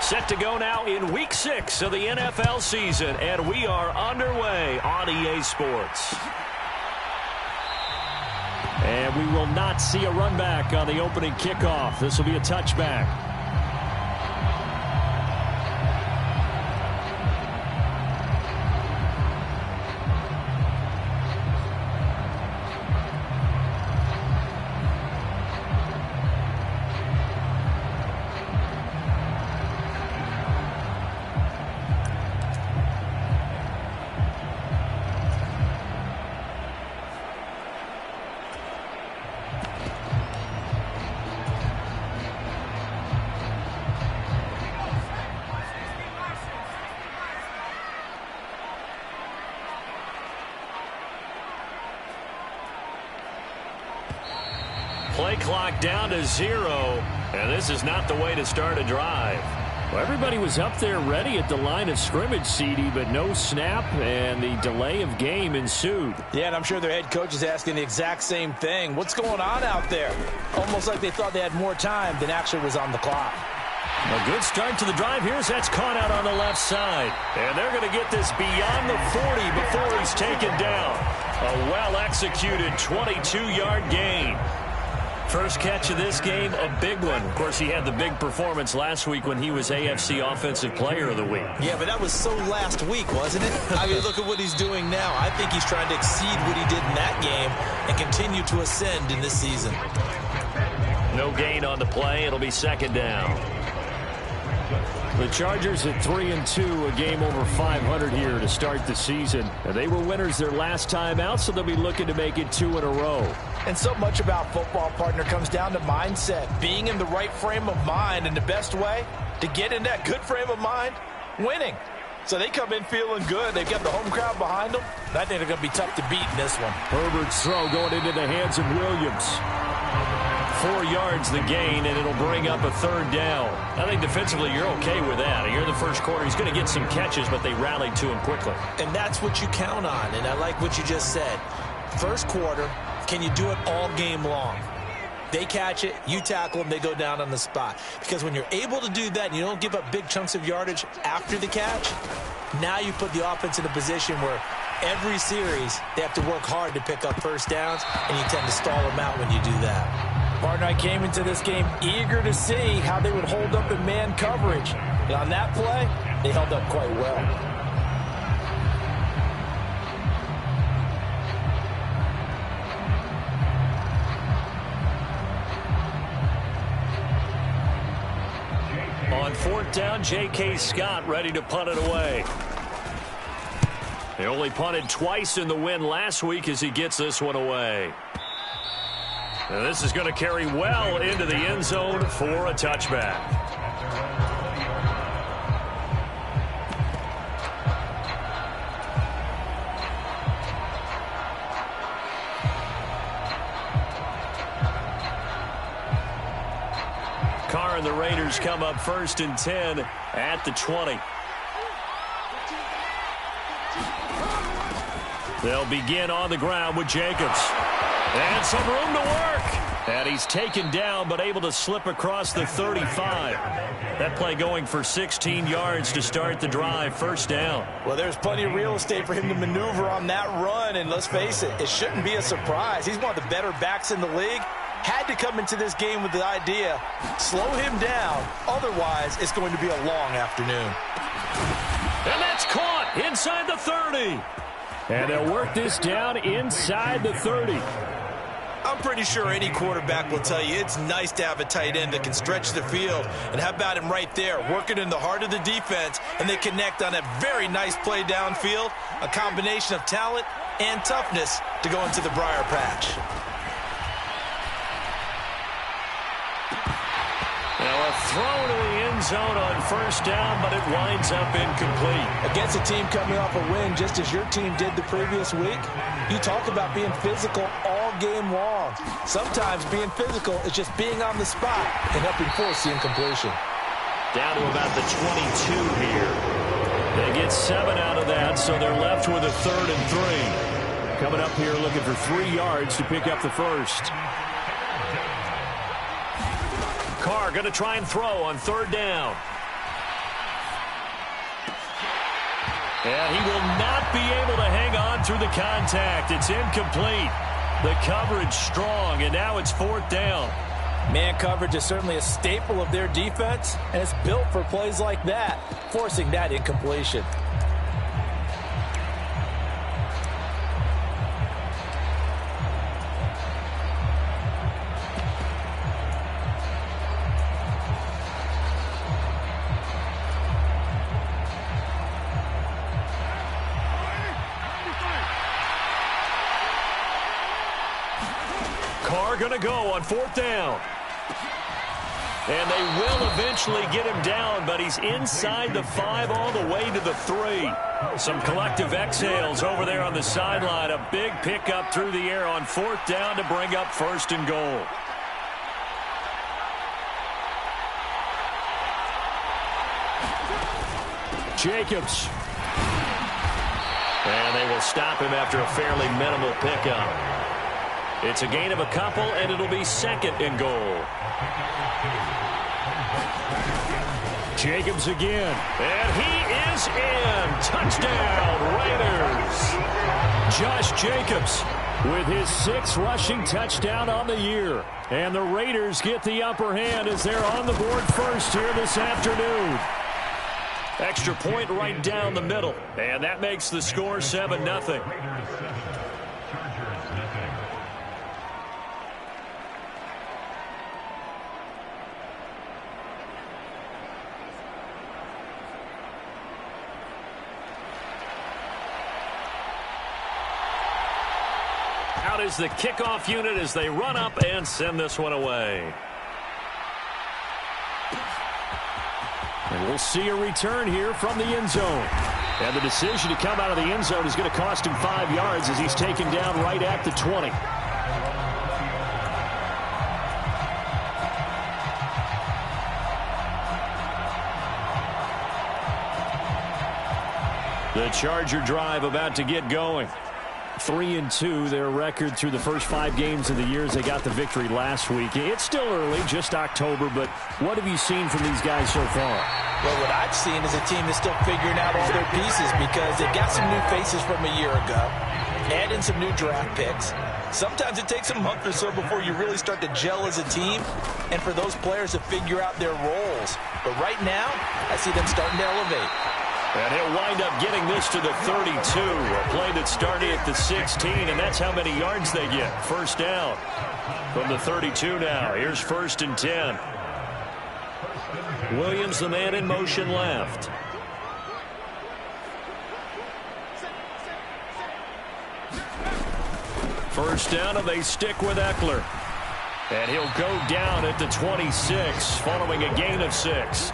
Set to go now in Week 6 of the NFL season, and we are underway on EA Sports. And we will not see a run back on the opening kickoff. This will be a touchback. Play clock down to 0, and this is not the way to start a drive. Well, everybody was up there ready at the line of scrimmage, CD, but no snap, and the delay of game ensued. Yeah, and I'm sure their head coach is asking the exact same thing. What's going on out there? Almost like they thought they had more time than actually was on the clock. A good start to the drive here as that's caught out on the left side. And they're going to get this beyond the 40 before he's taken down. A well-executed 22-yard gain. First catch of this game, a big one. Of course, he had the big performance last week when he was AFC Offensive Player of the Week. Yeah, but that was so last week, wasn't it? I mean, look at what he's doing now. I think he's trying to exceed what he did in that game and continue to ascend in this season. No gain on the play. It'll be second down. The Chargers at 3-2, a game over 500 here to start the season. And they were winners their last time out, so they'll be looking to make it 2 in a row. And so much about football, partner, comes down to mindset, being in the right frame of mind, and the best way to get in that good frame of mind, winning. So they come in feeling good. They've got the home crowd behind them. I think they're going to be tough to beat in this one. Herbert's throw going into the hands of Williams. 4 yards the gain, and it'll bring up a third down. I think defensively you're okay with that. Here in the first quarter, he's going to get some catches, but they rallied to him quickly. And that's what you count on, and I like what you just said. First quarter, can you do it all game long? They catch it, you tackle them, they go down on the spot. Because when you're able to do that and you don't give up big chunks of yardage after the catch, now you put the offense in a position where every series they have to work hard to pick up first downs, and you tend to stall them out when you do that. Partner, I came into this game eager to see how they would hold up in man coverage. And on that play, they held up quite well. On fourth down, J.K. Scott ready to punt it away. They only punted twice in the win last week as he gets this one away. And this is going to carry well into the end zone for a touchback. Carr and the Raiders come up first and 10 at the 20. They'll begin on the ground with Jacobs. And some room to work. And he's taken down, but able to slip across the 35. That play going for 16 yards to start the drive. First down. Well, there's plenty of real estate for him to maneuver on that run. And let's face it, it shouldn't be a surprise. He's one of the better backs in the league. Had to come into this game with the idea, slow him down. Otherwise, it's going to be a long afternoon. And that's caught inside the 30. And they'll work this down inside the 30. I'm pretty sure any quarterback will tell you it's nice to have a tight end that can stretch the field. And how about him right there, working in the heart of the defense, and they connect on a very nice play downfield, a combination of talent and toughness to go into the briar patch. Now a throw to the end zone on first down, but it winds up incomplete. Against a team coming off a win, just as your team did the previous week, you talk about being physical all game long. Sometimes being physical is just being on the spot and helping force the incompletion. Down to about the 22 here. They get 7 out of that, so they're left with a 3rd and 3. Coming up here looking for 3 yards to pick up the first. Carr going to try and throw on 3rd down. And he will not be able to hang on through the contact. It's incomplete. The coverage strong, and now it's 4th down. Man coverage is certainly a staple of their defense, and it's built for plays like that, forcing that incompletion. Carr going to go on 4th down. And they will eventually get him down, but he's inside the 5 all the way to the 3. Some collective exhales over there on the sideline. A big pickup through the air on 4th down to bring up 1st and goal. Jacobs. And they will stop him after a fairly minimal pickup. It's a gain of a couple, and it'll be 2nd and goal. Jacobs again. And he is in. Touchdown, Raiders. Josh Jacobs with his 6th rushing touchdown on the year. And the Raiders get the upper hand as they're on the board first here this afternoon. Extra point right down the middle. And that makes the score 7-0. Out is the kickoff unit as they run up and send this one away. And we'll see a return here from the end zone. And the decision to come out of the end zone is going to cost him 5 yards as he's taken down right at the 20. The Charger drive about to get going. 3-2, their record through the first 5 games of the year as they got the victory last week. It's still early, just October, but what have you seen from these guys so far? Well, what I've seen is a team that's still figuring out all their pieces because they've got some new faces from a year ago, add in some new draft picks. Sometimes it takes a month or so before you really start to gel as a team and for those players to figure out their roles. But right now, I see them starting to elevate. And he'll wind up getting this to the 32. A play that started at the 16, and that's how many yards they get. 1st down from the 32 now. Here's 1st and 10. Williams, the man in motion left. First down, and they stick with Eckler. And he'll go down at the 26 following a gain of 6.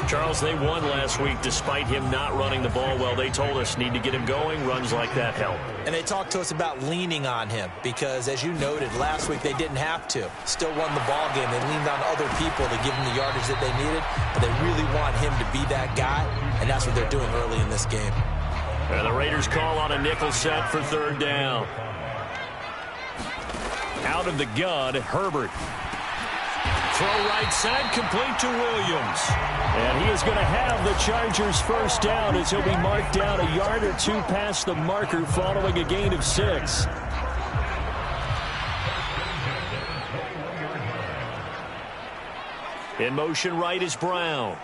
Charles, they won last week despite him not running the ball well. They told us need to get him going. Runs like that help. And they talked to us about leaning on him because, as you noted, last week they didn't have to. Still won the ball game. They leaned on other people to give him the yardage that they needed, but they really want him to be that guy, and that's what they're doing early in this game. And the Raiders call on a nickel set for 3rd down. Out of the gun, Herbert. Throw right side, complete to Williams. And he is going to have the Chargers' 1st down as he'll be marked down a yard or 2 past the marker following a gain of 6. In motion right is Brown.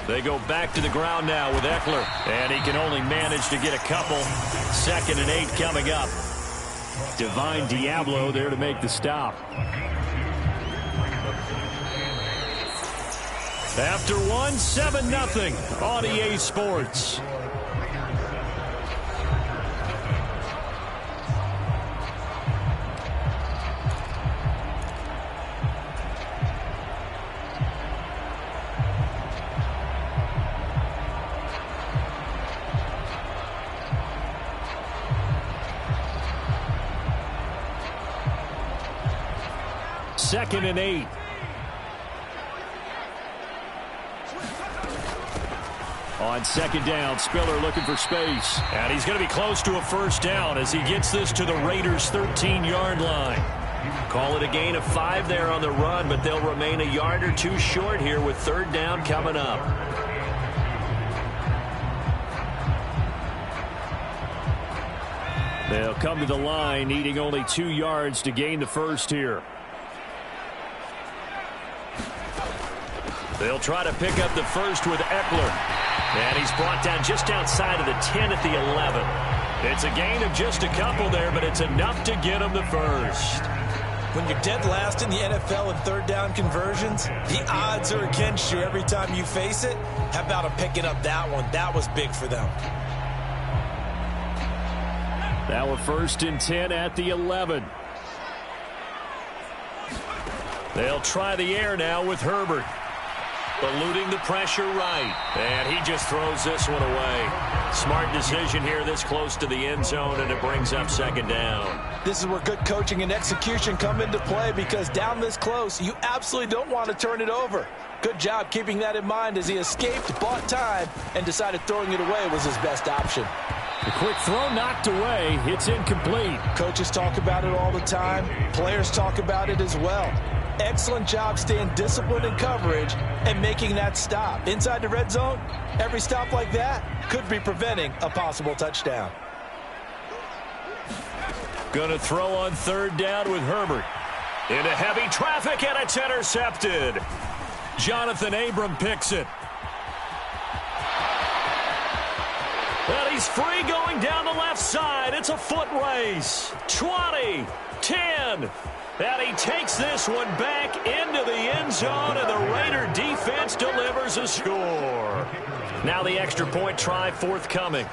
They go back to the ground now with Eckler. And he can only manage to get a couple. 2nd and 8 coming up. Divine Diablo there to make the stop. After 1, 7-0 on EA Sports. Second and 8. On 2nd down, Spiller looking for space. And he's going to be close to a 1st down as he gets this to the Raiders' 13-yard line. Call it a gain of 5 there on the run, but they'll remain a yard or 2 short here with 3rd down coming up. They'll come to the line, needing only 2 yards to gain the first here. They'll try to pick up the first with Eckler. And he's brought down just outside of the 10 at the 11. It's a gain of just a couple there, but it's enough to get him the first. When you're dead last in the NFL in 3rd down conversions, the odds are against you every time you face it. How about him picking up that one? That was big for them. Now a 1st and 10 at the 11. They'll try the air now with Herbert. Eluding the pressure right. And he just throws this one away. Smart decision here this close to the end zone, and it brings up 2nd down. This is where good coaching and execution come into play, because down this close, you absolutely don't want to turn it over. Good job keeping that in mind as he escaped, bought time, and decided throwing it away was his best option. The quick throw knocked away. It's incomplete. Coaches talk about it all the time. Players talk about it as well. Excellent job staying disciplined in coverage and making that stop. Inside the red zone, every stop like that could be preventing a possible touchdown. Gonna throw on 3rd down with Herbert. Into heavy traffic, and it's intercepted. Jonathan Abram picks it. Well, he's free going down the left side. It's a foot race. 20, 10. And he takes this one back into the end zone, and the Raider defense delivers a score. Now the extra point try forthcoming.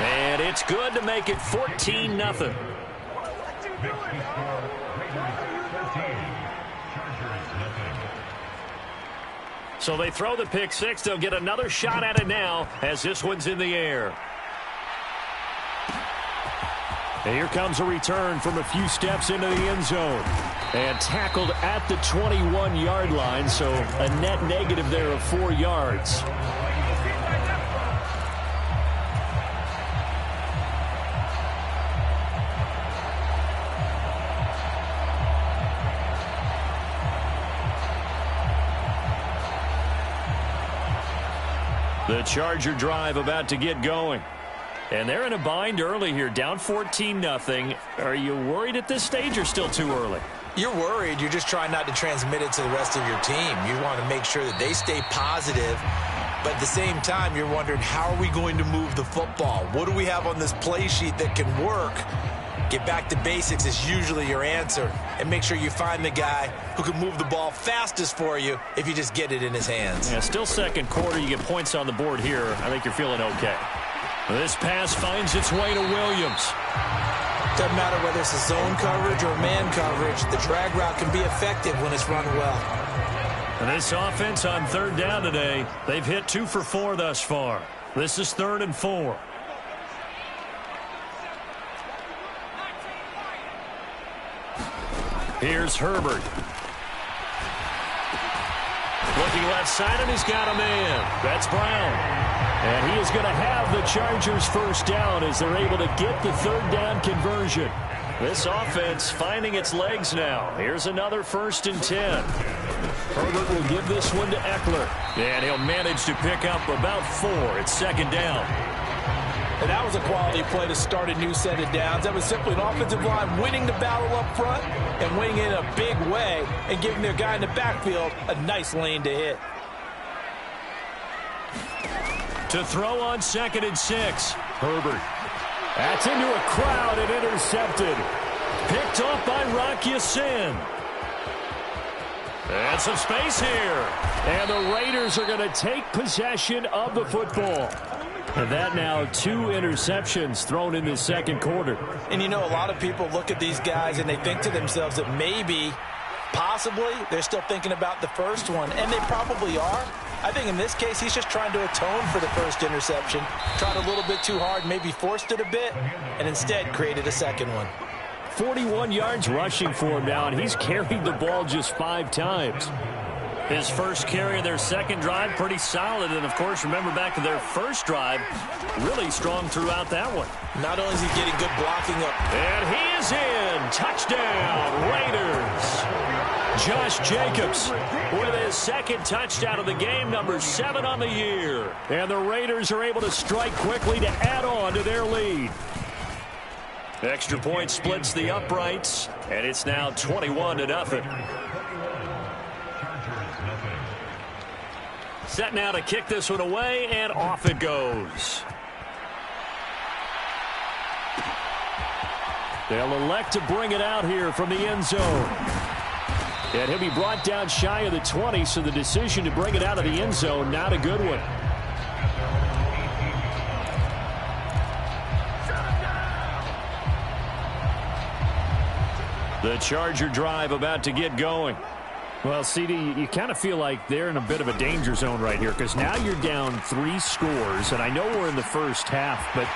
And it's good to make it 14-0. So they throw the pick 6. They'll get another shot at it now as this one's in the air. And here comes a return from a few steps into the end zone. And tackled at the 21-yard line, so a net negative there of 4 yards. The Charger drive about to get going. And they're in a bind early here, down 14-0. Are you worried at this stage or still too early? You're worried. You're just trying not to transmit it to the rest of your team. You want to make sure that they stay positive. But at the same time, you're wondering, how are we going to move the football? What do we have on this play sheet that can work? Get back to basics is usually your answer. And make sure you find the guy who can move the ball fastest for you if you just get it in his hands. Yeah, still 2nd quarter. You get points on the board here. I think you're feeling okay. This pass finds its way to Williams. Doesn't matter whether it's a zone coverage or man coverage. The drag route can be effective when it's run well. And this offense on 3rd down today, they've hit 2 for 4 thus far. This is 3rd and 4. Here's Herbert. Looking left side, and he's got a man. That's Brown. And he is going to have the Chargers 1st down as they're able to get the 3rd down conversion. This offense finding its legs now. Here's another 1st and 10. Herbert will give this one to Eckler. And he'll manage to pick up about 4. It's 2nd down. And that was a quality play to start a new set of downs. That was simply an offensive line winning the battle up front and winning in a big way and giving their guy in the backfield a nice lane to hit. To throw on 2nd and 6. Herbert. That's into a crowd and intercepted. Picked off by Rock Ya-Sin. And some space here. And the Raiders are going to take possession of the football. And that now 2 interceptions thrown in the 2nd quarter. And you know, a lot of people look at these guys and they think to themselves that maybe, possibly, they're still thinking about the first one. And they probably are. I think in this case, he's just trying to atone for the first interception. Tried a little bit too hard, maybe forced it a bit, and instead created a 2nd one. 41 yards rushing for him now, and he's carried the ball just 5 times. His first carry of their second drive, pretty solid. And, of course, remember back to their first drive, really strong throughout that one. Not only is he getting good blocking up. And he is in. Touchdown, Raiders. Josh Jacobs with his second touchdown of the game, number 7 on the year. And the Raiders are able to strike quickly to add on to their lead. Extra point splits the uprights, and it's now 21-0. Set now to kick this one away, and off it goes. They'll elect to bring it out here from the end zone. And he'll be brought down shy of the 20, so the decision to bring it out of the end zone, not a good one. The Charger drive about to get going. Well, CD, you kind of feel like they're in a bit of a danger zone right here because now you're down 3 scores, and I know we're in the first half, but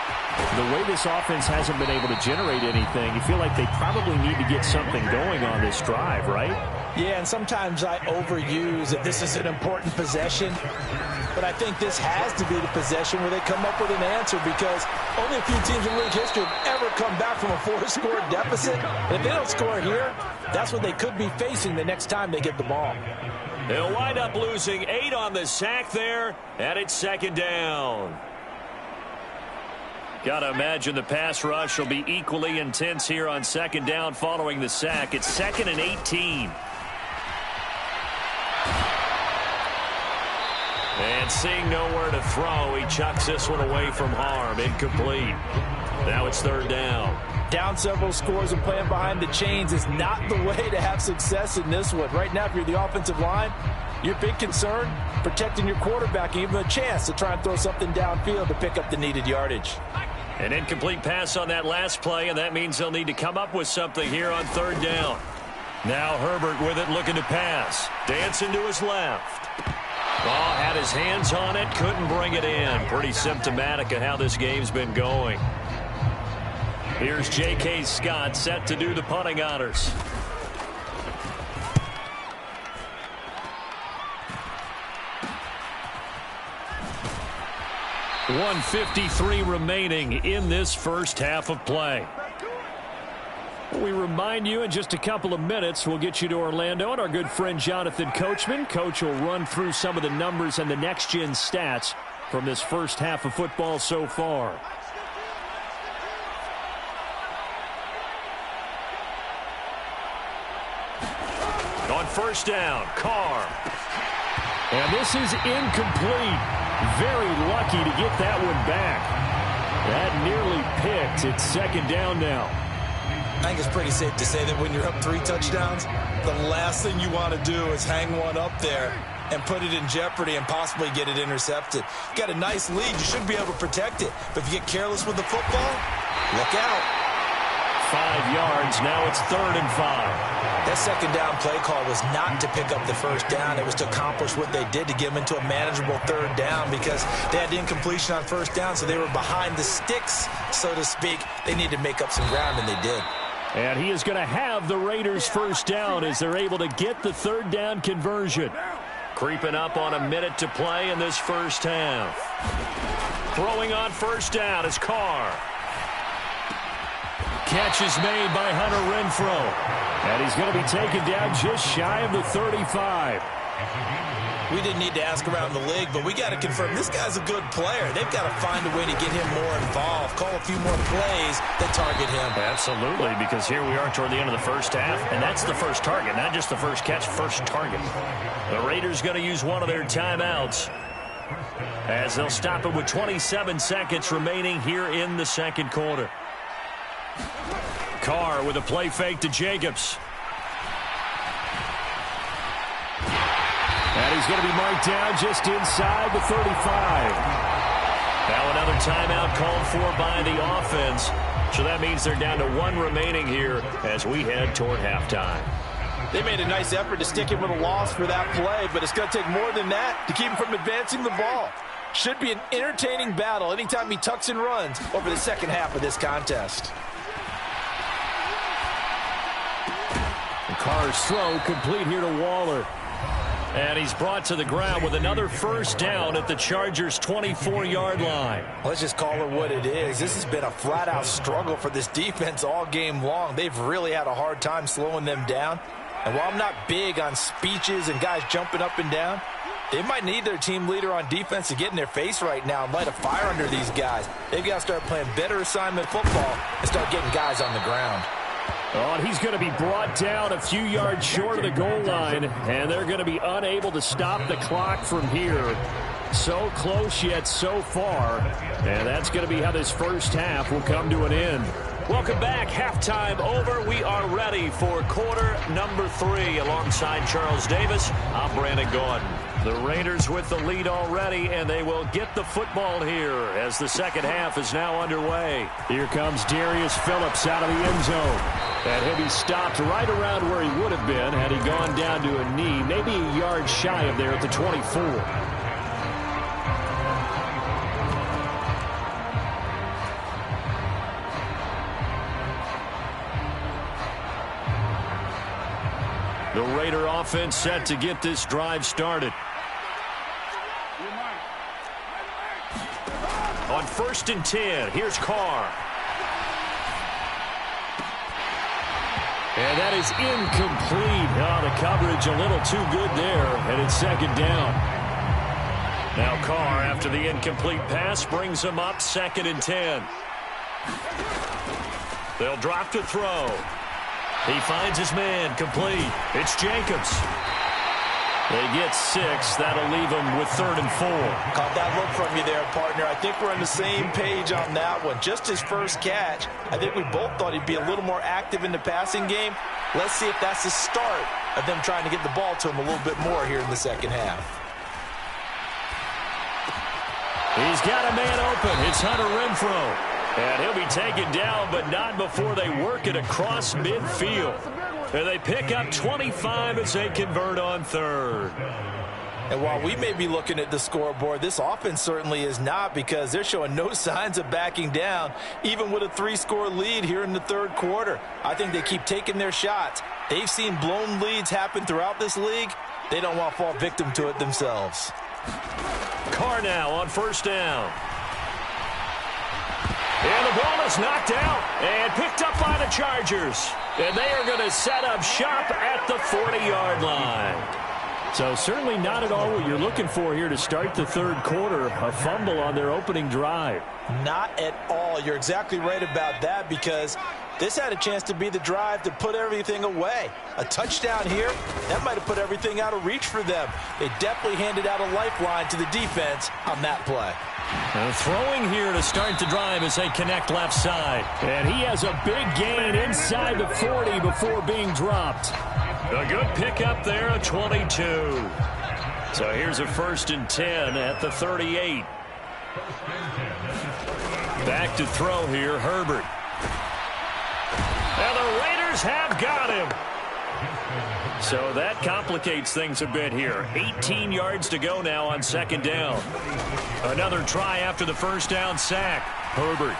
the way this offense hasn't been able to generate anything, you feel like they probably need to get something going on this drive, right? Yeah, and sometimes I overuse that this is an important possession, but I think this has to be the possession where they come up with an answer because only a few teams in league history have ever come back from a 4-score deficit. And if they don't score here, that's what they could be facing the next time they get the ball. They'll wind up losing 8 on the sack there, and it's second down. Got to imagine the pass rush will be equally intense here on second down following the sack. It's 2nd and 18. And seeing nowhere to throw, he chucks this one away from harm. Incomplete. Now it's 3rd down. Down several scores and playing behind the chains is not the way to have success in this one. Right now, if you're the offensive line, your big concern, protecting your quarterback, and even a chance to try and throw something downfield to pick up the needed yardage. An incomplete pass on that last play, and that means they'll need to come up with something here on 3rd down. Now Herbert with it, looking to pass. Dancing to his left. Ball had his hands on it, couldn't bring it in. Pretty symptomatic of how this game's been going. Here's J.K. Scott set to do the punting honors. .153 remaining in this first half of play. We remind you in just a couple of minutes we'll get you to Orlando and our good friend Jonathan Coachman. Coach will run through some of the numbers and the next-gen stats from this first half of football so far. On 1st down, Carr. And this is incomplete. Very lucky to get that one back. That nearly picked. It's 2nd down now. I think it's pretty safe to say that when you're up 3 touchdowns, the last thing you want to do is hang one up there and put it in jeopardy and possibly get it intercepted. You got a nice lead. You should be able to protect it. But if you get careless with the football, look out. 5 yards. Now it's 3rd and 5. That 2nd down play call was not to pick up the 1st down. It was to accomplish what they did to get them into a manageable 3rd down because they had the incompletion on 1st down, so they were behind the sticks, so to speak. They needed to make up some ground, and they did. And he is going to have the Raiders' 1st down as they're able to get the 3rd down conversion. Creeping up on a minute to play in this first half. Throwing on 1st down is Carr. Catch is made by Hunter Renfrow. And he's going to be taken down just shy of the 35. We didn't need to ask around the league, but we got to confirm this guy's a good player. They've got to find a way to get him more involved, call a few more plays that target him. Absolutely, because here we are toward the end of the first half, and that's the first target, not just the first catch, first target. The Raiders going to use one of their timeouts as they'll stop it with 27 seconds remaining here in the 2nd quarter. Carr with a play fake to Jacobs. And he's going to be marked down just inside the 35. Now another timeout called for by the offense. So that means they're down to 1 remaining here as we head toward halftime. They made a nice effort to stick him with a loss for that play, but it's going to take more than that to keep him from advancing the ball. Should be an entertaining battle anytime he tucks and runs over the second half of this contest. Carr's throw complete here to Waller. And he's brought to the ground with another first down at the Chargers' 24-yard line. Let's just call it what it is. This has been a flat-out struggle for this defense all game long. They've really had a hard time slowing them down. And while I'm not big on speeches and guys jumping up and down, they might need their team leader on defense to get in their face right now and light a fire under these guys. They've got to start playing better assignment football and start getting guys on the ground. Oh, and he's going to be brought down a few yards short of the goal line, and they're going to be unable to stop the clock from here. So close yet so far, and that's going to be how this first half will come to an end. Welcome back. Halftime over. We are ready for quarter number 3. Alongside Charles Davis, I'm Brandon Gordon. The Raiders with the lead already, and they will get the football here as the second half is now underway. Here comes Darius Phillips out of the end zone. And he'll be stopped right around where he would have been had he gone down to a knee, maybe a yard shy of there at the 24. The Raider offense set to get this drive started. On 1st and 10, here's Carr. And that is incomplete. Oh, the coverage a little too good there, and it's second down. Now Carr, after the incomplete pass, brings him up 2nd and 10. They'll drop to throw. He finds his man, complete. It's Jacobs. They get 6. That'll leave them with 3rd and 4. Caught that look from you there, partner. I think we're on the same page on that one. Just his first catch. I think we both thought he'd be a little more active in the passing game. Let's see if that's the start of them trying to get the ball to him a little bit more here in the second half. He's got a man open. It's Hunter Renfrow. And he'll be taken down, but not before they work it across midfield. And they pick up 25 as they convert on 3rd. And while we may be looking at the scoreboard, this offense certainly is not, because they're showing no signs of backing down, even with a 3-score lead here in the 3rd quarter. I think they keep taking their shots. They've seen blown leads happen throughout this league. They don't want to fall victim to it themselves. Carr now on 1st down. And the ball is knocked out and picked up by the Chargers. And they are going to set up shop at the 40-yard line. So certainly not at all what you're looking for here to start the 3rd quarter. A fumble on their opening drive. Not at all. You're exactly right about that, because this had a chance to be the drive to put everything away. A touchdown here, that might have put everything out of reach for them. They definitely handed out a lifeline to the defense on that play. Throwing here to start the drive as they connect left side. And he has a big gain inside the 40 before being dropped. A good pickup there, a 22. So here's a 1st and 10 at the 38. Back to throw here, Herbert. And the Raiders have got him. So that complicates things a bit here. 18 yards to go now on 2nd down. Another try after the first down sack. Herbert.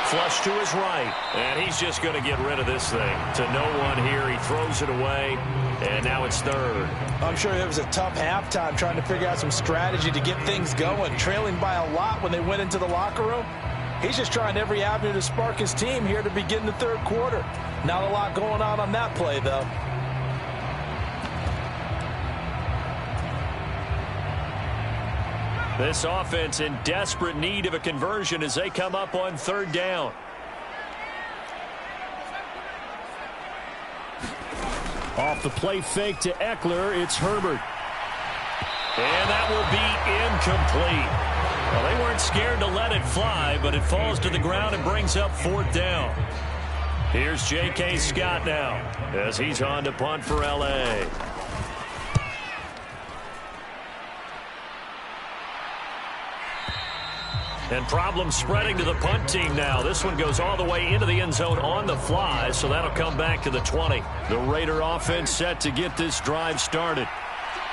Flush to his right. And he's just going to get rid of this thing. To no one here. He throws it away. And now it's 3rd. I'm sure it was a tough halftime trying to figure out some strategy to get things going. Trailing by a lot when they went into the locker room. He's just trying every avenue to spark his team here to begin the 3rd quarter. Not a lot going on that play, though. This offense in desperate need of a conversion as they come up on 3rd down. Off the play fake to Eckler, it's Herbert. And that will be incomplete. Well, they weren't scared to let it fly, but it falls to the ground and brings up 4th down. Here's J.K. Scott now as he's on to punt for L.A. And problems spreading to the punt team now. This one goes all the way into the end zone on the fly, so that'll come back to the 20. The Raider offense set to get this drive started.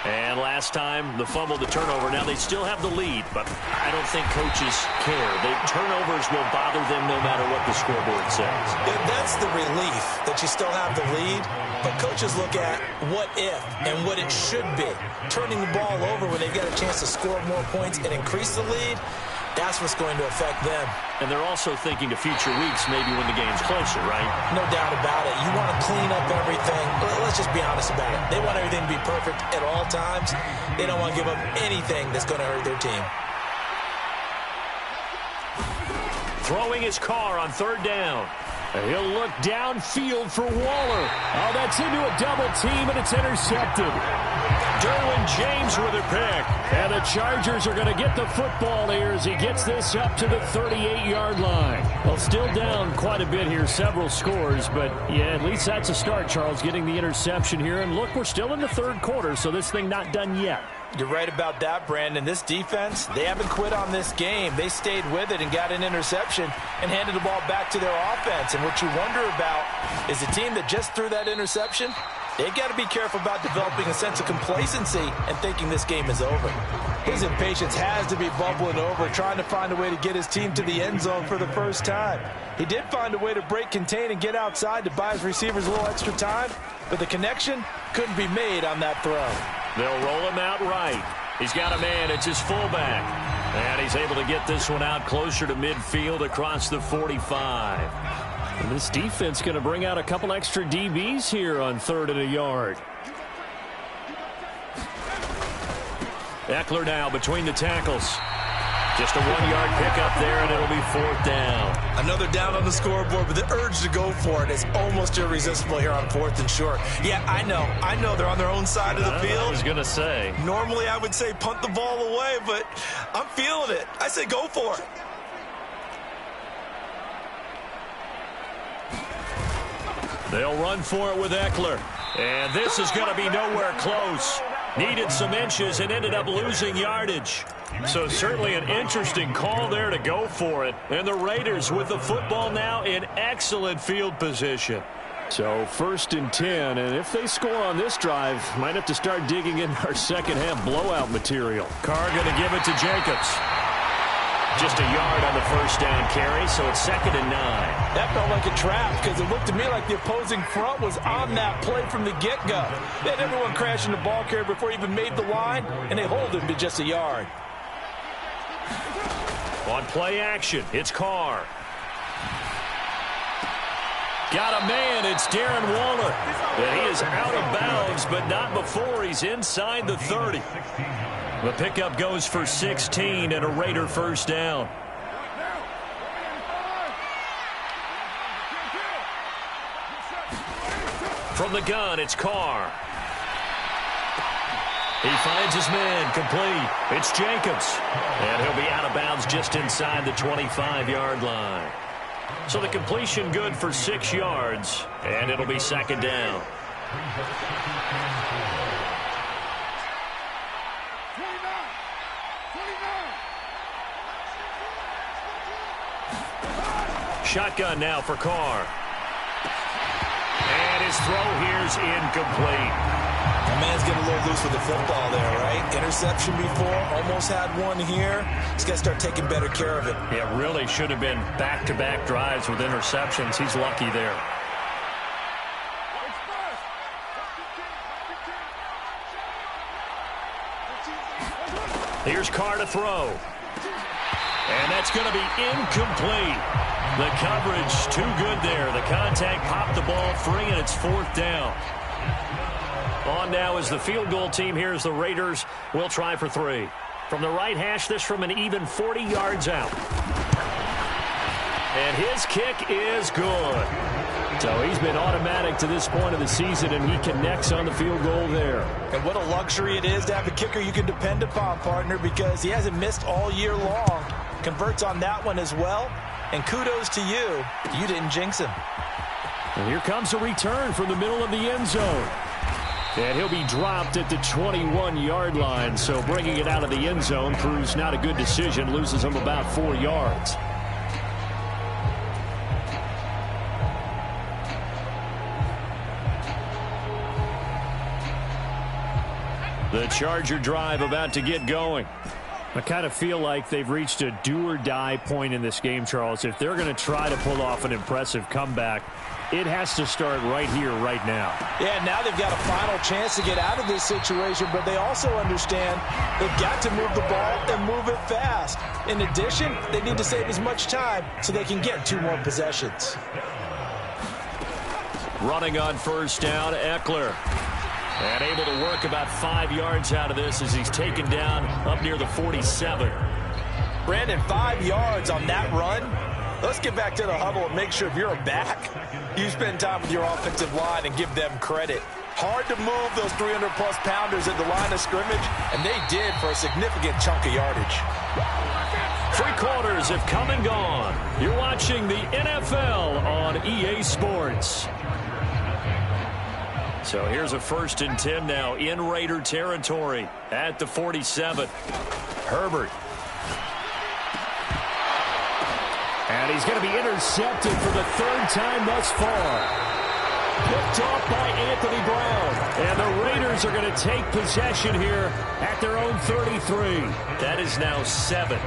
And last time, the fumble, the turnover. Now they still have the lead, but I don't think coaches care. The turnovers will bother them no matter what the scoreboard says. That's the relief that you still have the lead, but coaches look at what if and what it should be. Turning the ball over when they get a chance to score more points and increase the lead, that's what's going to affect them. And they're also thinking to future weeks, maybe when the game's closer, right? No doubt about it. You want to clean up everything. Let's just be honest about it. They want everything to be perfect at all times. They don't want to give up anything that's going to hurt their team. Throwing his car on third down. He'll look downfield for Waller. Oh, that's into a double team, and it's intercepted. Derwin James with a pick. And the Chargers are going to get the football here as he gets this up to the 38-yard line. Well, still down quite a bit here, several scores, but yeah, at least that's a start, Charles, getting the interception here. And look, we're still in the third quarter, so this thing not done yet. You're right about that, Brandon. This defense, they haven't quit on this game. They stayed with it and got an interception and handed the ball back to their offense. And what you wonder about is the team that just threw that interception, they've got to be careful about developing a sense of complacency and thinking this game is over. His impatience has to be bubbling over, trying to find a way to get his team to the end zone for the first time. He did find a way to break contain and get outside to buy his receivers a little extra time, but the connection couldn't be made on that throw. They'll roll him out right. He's got a man. It's his fullback. And he's able to get this one out closer to midfield across the 45. And this defense going to bring out a couple extra DBs here on 3rd and a yard. Eckler now between the tackles. Just a 1-yard pickup there, and it'll be 4th down. Another down on the scoreboard, but the urge to go for it is almost irresistible here on 4th and short. Yeah, I know they're on their own side of the field. I was going to say. Normally I would say punt the ball away, but I'm feeling it. I say go for it. They'll run for it with Eckler. And this is going to be nowhere close. Needed some inches and ended up losing yardage. So certainly an interesting call there to go for it. And the Raiders with the football now in excellent field position. So 1st and 10, and if they score on this drive, might have to start digging in our second half blowout material. Carr going to give it to Jacobs. Just a yard on the first down carry, so it's 2nd and 9. That felt like a trap because it looked to me like the opposing front was on that play from the get-go. They had everyone crashing the ball carrier before he even made the line, and they hold him to just a yard. On play action, it's Carr. Got a man, it's Darren Waller. And he is out of bounds, but not before he's inside the 30. The pickup goes for 16 and a Raider first down. From the gun, it's Carr. He finds his man, complete. It's Jacobs. And he'll be out of bounds just inside the 25-yard line. So the completion good for 6 yards, and it'll be 2nd down. Shotgun now for Carr. And his throw here's incomplete. The man's getting a little loose with the football there, right? Interception before, almost had one here. He's got to start taking better care of it. Yeah, really should have been back-to-back drives with interceptions. He's lucky there. Here's Carr to throw. And that's going to be incomplete. The coverage too good there. The contact popped the ball free, and it's 4th down. On now is the field goal team. Here's the Raiders. We'll try for 3. From the right hash, this from an even 40 yards out. And his kick is good. So he's been automatic to this point of the season, and he connects on the field goal there. And what a luxury it is to have a kicker you can depend upon, partner, because he hasn't missed all year long. Converts on that one as well. And kudos to you. You didn't jinx him. And here comes a return from the middle of the end zone. And he'll be dropped at the 21-yard line. So bringing it out of the end zone proves not a good decision. Loses him about 4 yards. The Charger drive about to get going. I kind of feel like they've reached a do-or-die point in this game, Charles. If they're going to try to pull off an impressive comeback, it has to start right here, right now. Yeah, now they've got a final chance to get out of this situation, but they also understand they've got to move the ball and move it fast. In addition, they need to save as much time so they can get 2 more possessions. Running on first down, Eckler. And able to work about 5 yards out of this as he's taken down up near the 47. Brandon, 5 yards on that run. Let's get back to the huddle and make sure if you're a back, you spend time with your offensive line and give them credit. Hard to move those 300-plus pounders at the line of scrimmage, and they did for a significant chunk of yardage. 3 quarters have come and gone. You're watching the NFL on EA Sports. So here's a 1st and 10 now in Raider territory at the 47. Herbert. And he's going to be intercepted for the 3rd time thus far. Picked off by Anthony Brown. And the Raiders are going to take possession here at their own 33. That is now 7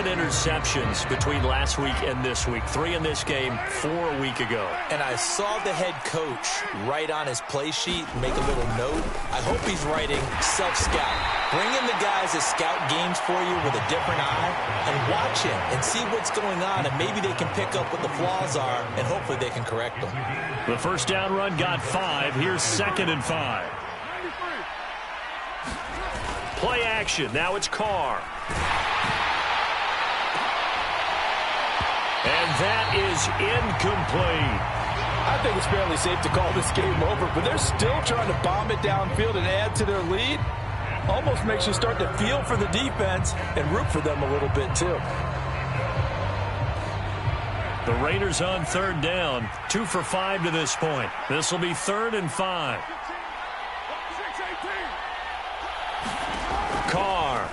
interceptions between last week and this week. 3 in this game, 4 a week ago. And I saw the head coach write on his play sheet, make a little note. I hope he's writing self-scout. Bring in the guys that scout games for you with a different eye and watch him and see what's going on, and maybe they can pick up what the flaws are, and hopefully they can correct them. The first down run got 5. Here's 2nd and 5. Play action. Now it's Carr. And that is incomplete. I think it's fairly safe to call this game over, but they're still trying to bomb it downfield and add to their lead. Almost makes you start to feel for the defense and root for them a little bit too. The Raiders on 3rd down, 2 for 5 to this point. This will be 3rd and 5. Carr.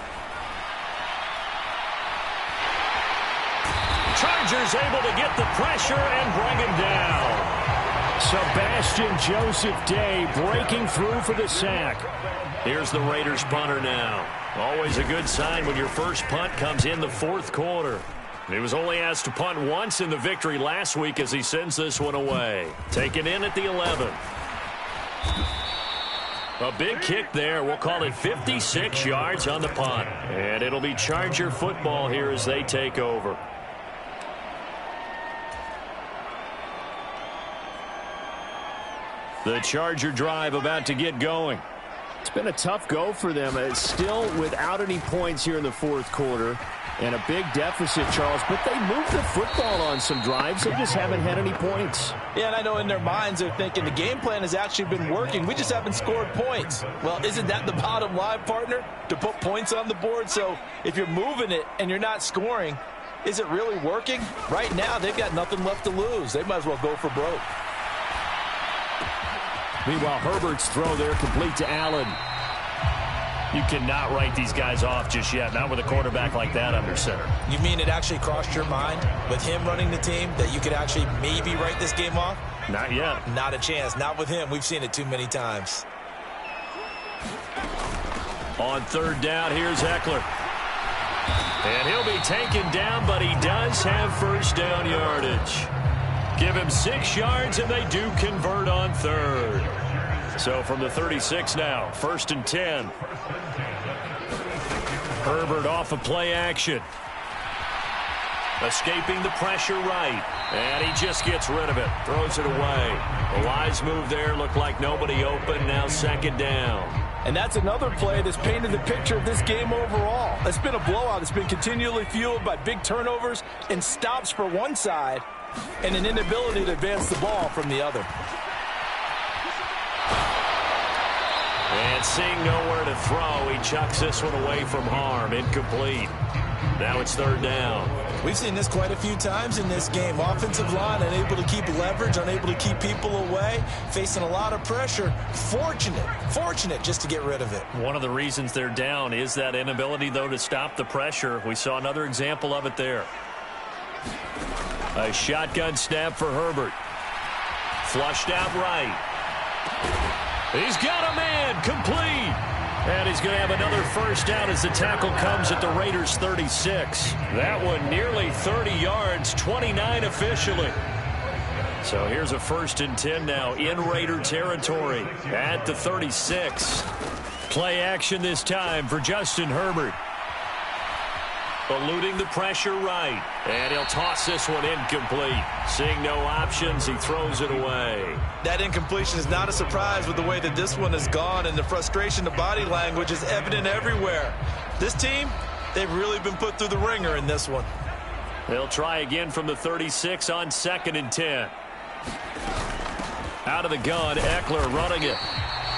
Chargers able to get the pressure and bring him down. Sebastian Joseph Day breaking through for the sack. Here's the Raiders punter now. Always a good sign when your first punt comes in the 4th quarter. He was only asked to punt once in the victory last week as he sends this one away. Taken in at the 11. A big kick there. We'll call it 56 yards on the punt. And it'll be Charger football here as they take over. The Charger drive about to get going. It's been a tough go for them. It's still without any points here in the 4th quarter. And a big deficit, Charles. But they moved the football on some drives. They just haven't had any points. Yeah, and I know in their minds they're thinking the game plan has actually been working. We just haven't scored points. Well, isn't that the bottom line, partner? To put points on the board? So if you're moving it and you're not scoring, is it really working? Right now, they've got nothing left to lose. They might as well go for broke. Meanwhile, Herbert's throw there complete to Allen. You cannot write these guys off just yet, not with a quarterback like that under center. You mean it actually crossed your mind with him running the team that you could actually maybe write this game off? Not yet. Not a chance. Not with him. We've seen it too many times. On 3rd down, here's Eckler. And he'll be taken down, but he does have first down yardage. Give him 6 yards, and they do convert on 3rd. So from the 36 now, 1st and 10. Herbert off of play action. Escaping the pressure right. And he just gets rid of it. Throws it away. A wise move there. Looked like nobody open. Now 2nd down. And that's another play that's painted the picture of this game overall. It's been a blowout. It's been continually fueled by big turnovers and stops for one side and an inability to advance the ball from the other. And seeing nowhere to throw, he chucks this one away from harm. Incomplete. Now it's 3rd down. We've seen this quite a few times in this game. Offensive line unable to keep leverage, unable to keep people away, facing a lot of pressure. Fortunate just to get rid of it. One of the reasons they're down is that inability, though, to stop the pressure. We saw another example of it there. A shotgun snap for Herbert. Flushed out right. He's got a man, complete. And he's going to have another first down as the tackle comes at the Raiders' 36. That one nearly 30 yards, 29 officially. So here's a 1st and 10 now in Raider territory at the 36. Play action this time for Justin Herbert. Eluding the pressure right. And he'll toss this one incomplete. Seeing no options, he throws it away. That incompletion is not a surprise with the way that this one has gone, and the frustration, the body language is evident everywhere. This team, they've really been put through the ringer in this one. They'll try again from the 36 on 2nd and 10. Out of the gun, Eckler running it.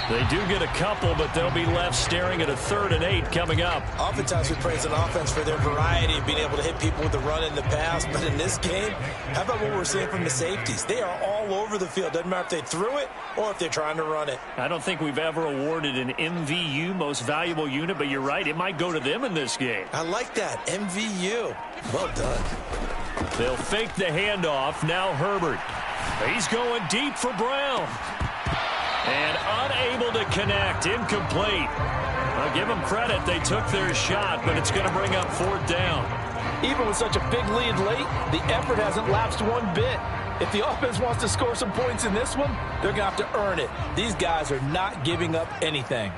They do get a couple, but they'll be left staring at a 3rd and 8 coming up. Oftentimes we praise an offense for their variety of being able to hit people with the run in the pass, but in this game, how about what we're seeing from the safeties? They are all over the field. Doesn't matter if they threw it or if they're trying to run it. I don't think we've ever awarded an MVU, most valuable unit, but you're right, it might go to them in this game. I like that, MVU. Well done. They'll fake the handoff. Now Herbert. He's going deep for Brown. And unable to connect. Incomplete. I'll give them credit. They took their shot, but it's going to bring up 4th down. Even with such a big lead late, the effort hasn't lapsed one bit. If the offense wants to score some points in this one, they're going to have to earn it. These guys are not giving up anything.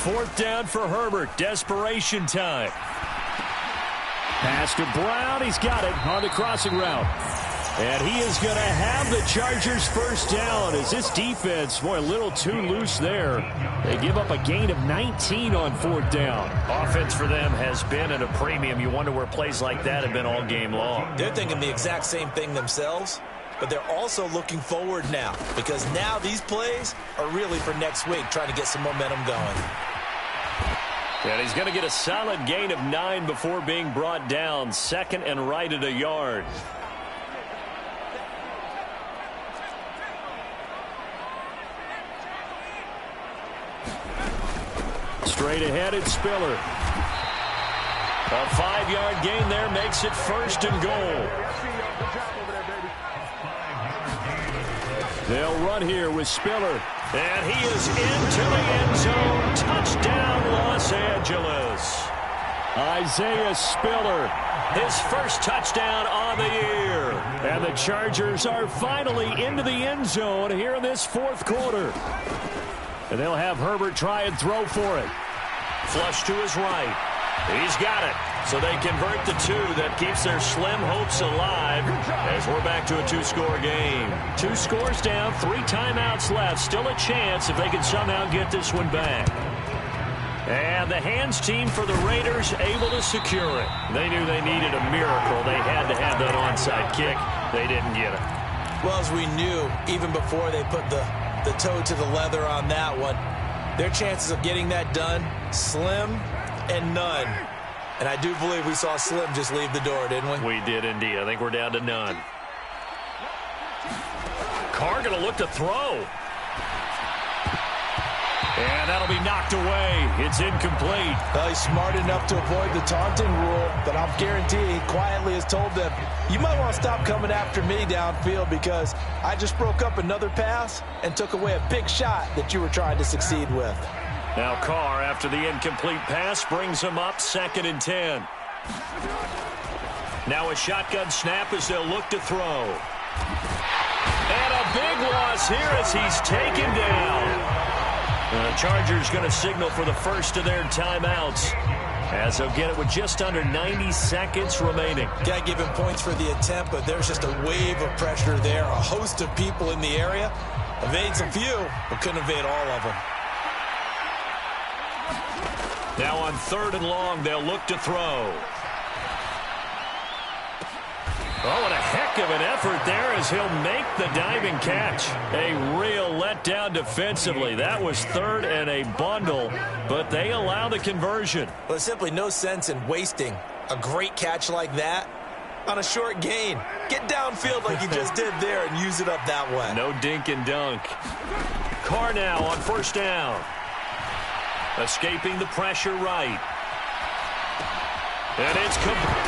4th down for Herbert. Desperation time. Pass to Brown. He's got it on the crossing route. And he is going to have the Chargers' first down as this defense, boy, a little too loose there. They give up a gain of 19 on 4th down. Offense for them has been at a premium. You wonder where plays like that have been all game long. They're thinking the exact same thing themselves, but they're also looking forward now because now these plays are really for next week, trying to get some momentum going. And he's going to get a solid gain of 9 before being brought down. 2nd and right at a yard. Straight ahead, it's Spiller. A 5-yard gain there makes it 1st and goal. They'll run here with Spiller. And he is into the end zone. Touchdown, Los Angeles. Isaiah Spiller, his first touchdown on the year. And the Chargers are finally into the end zone here in this 4th quarter. And they'll have Herbert try and throw for it. Flush to his right. He's got it. So they convert the 2 that keeps their slim hopes alive as we're back to a 2-score game. 2 scores down, 3 timeouts left. Still a chance if they can somehow get this one back. And the hands team for the Raiders able to secure it. They knew they needed a miracle. They had to have that onside kick. They didn't get it. Well, as we knew, even before they put the toe to the leather on that one, their chances of getting that done, slim and none. And I do believe we saw Slim just leave the door, didn't we? We did indeed. I think we're down to none. Carr going to look to throw. And that'll be knocked away. It's incomplete. Well, he's smart enough to avoid the taunting rule, but I'll guarantee he quietly has told them, you might want to stop coming after me downfield because I just broke up another pass and took away a big shot that you were trying to succeed with. Now Carr, after the incomplete pass, brings him up 2nd and 10. Now a shotgun snap as they'll look to throw. And a big loss here as he's taken down. The Chargers going to signal for the first of their timeouts as they'll get it with just under 90 seconds remaining. Got to give him points for the attempt, but there's just a wave of pressure there. A host of people in the area. Evades a few, but couldn't evade all of them. Now on 3rd and long, they'll look to throw. Oh, what a heck of an effort there as he'll make the diving catch. A real letdown defensively. That was 3rd and a bundle, but they allow the conversion. Well, there's simply no sense in wasting a great catch like that on a short gain. Get downfield like you just did there and use it up that way. No dink and dunk. Carr now on 1st down. Escaping the pressure right. And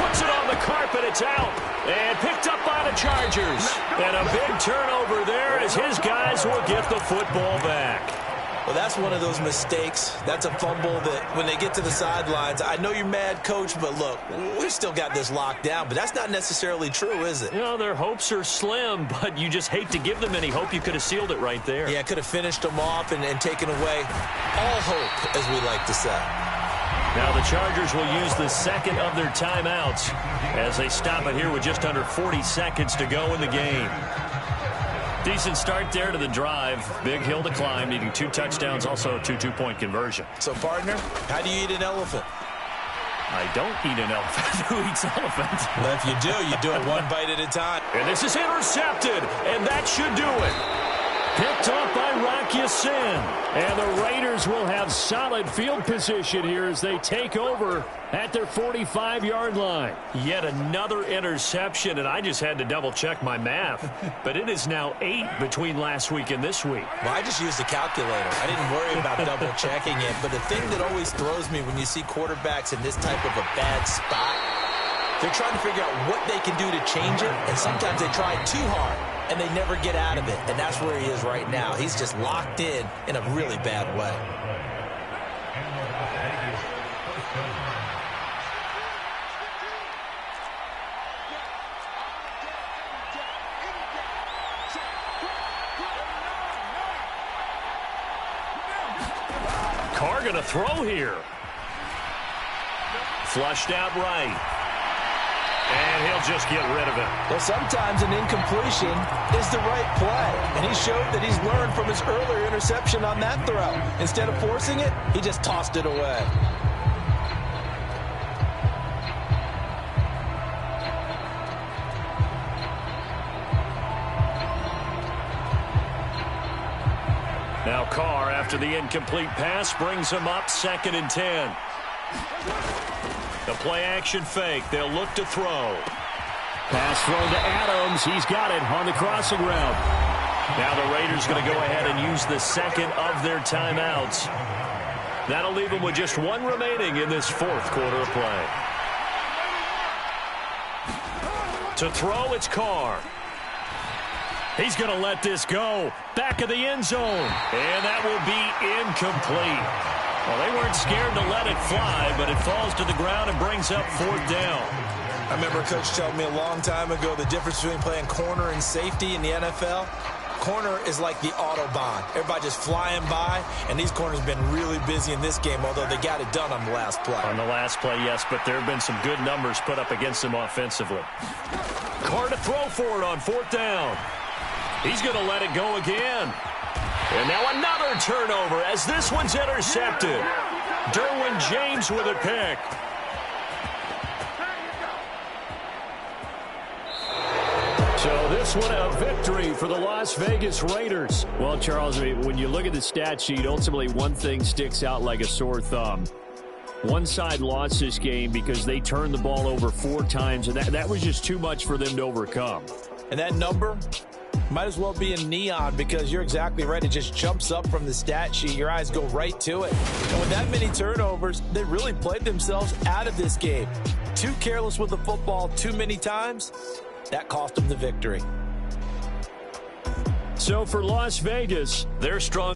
puts it on the carpet. It's out. And picked up by the Chargers. And a big turnover there as his guys will get the football back. Well, that's one of those mistakes. That's a fumble that when they get to the sidelines, I know you're mad, Coach, but look, we've still got this locked down. But that's not necessarily true, is it? You know, their hopes are slim, but you just hate to give them any hope. You could have sealed it right there. Yeah, could have finished them off and taken away all hope, as we like to say. Now the Chargers will use the second of their timeouts as they stop it here with just under 40 seconds to go in the game. Decent start there to the drive. Big hill to climb, needing 2 touchdowns, also a 2-2-point conversion. So, partner, how do you eat an elephant? I don't eat an elephant. Who eats elephant? Well, if you do it one bite at a time. And this is intercepted, and that should do it. Picked off by Rock Ya-Sin. And the Raiders will have solid field position here as they take over at their 45-yard line. Yet another interception, and I just had to double-check my math. But it is now 8 between last week and this week. Well, I just used a calculator. I didn't worry about double-checking it. But the thing that always throws me when you see quarterbacks in this type of a bad spot, they're trying to figure out what they can do to change it, and sometimes they try too hard, and they never get out of it. And that's where he is right now. He's just locked in a really bad way. Carr going to throw here. Flushed out right. And he'll just get rid of it. Well, sometimes an incompletion is the right play. And he showed that he's learned from his earlier interception on that throw. Instead of forcing it, he just tossed it away. Now Carr, after the incomplete pass, brings him up 2nd and 10. The play-action fake. They'll look to throw. Pass thrown to Adams. He's got it on the crossing route. Now the Raiders going to go ahead and use the second of their timeouts. That'll leave them with just 1 remaining in this 4th quarter of play. To throw, it's Carr. He's going to let this go. Back of the end zone. And that will be incomplete. Well, they weren't scared to let it fly, but it falls to the ground and brings up 4th down. I remember Coach telling me a long time ago the difference between playing corner and safety in the NFL. Corner is like the Autobahn. Everybody just flying by, and these corners have been really busy in this game, although they got it done on the last play. On the last play, yes, but there have been some good numbers put up against them offensively. Carr to throw for it on 4th down. He's going to let it go again. And now another turnover as this one's intercepted. Derwin James with a pick. So this one a victory for the Las Vegas Raiders. Well, Charles, when you look at the stat sheet, ultimately one thing sticks out like a sore thumb. One side lost this game because they turned the ball over 4 times, and that was just too much for them to overcome. And that number might as well be in neon because you're exactly right. It just jumps up from the stat sheet. Your eyes go right to it. And with that many turnovers, they really played themselves out of this game. Too careless with the football too many times. That cost them the victory. So for Las Vegas, their strong